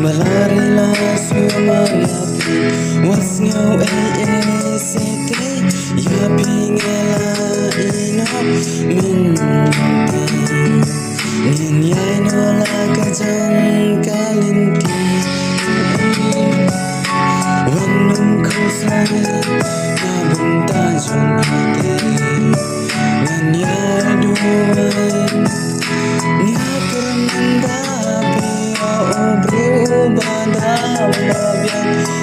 Malarilah suamalapi wasngau sete ya pingela inop minti nin yai nola kajang kalinti wanum khosai na bunta junate ngan yai duan nya kermanda Obro badam babian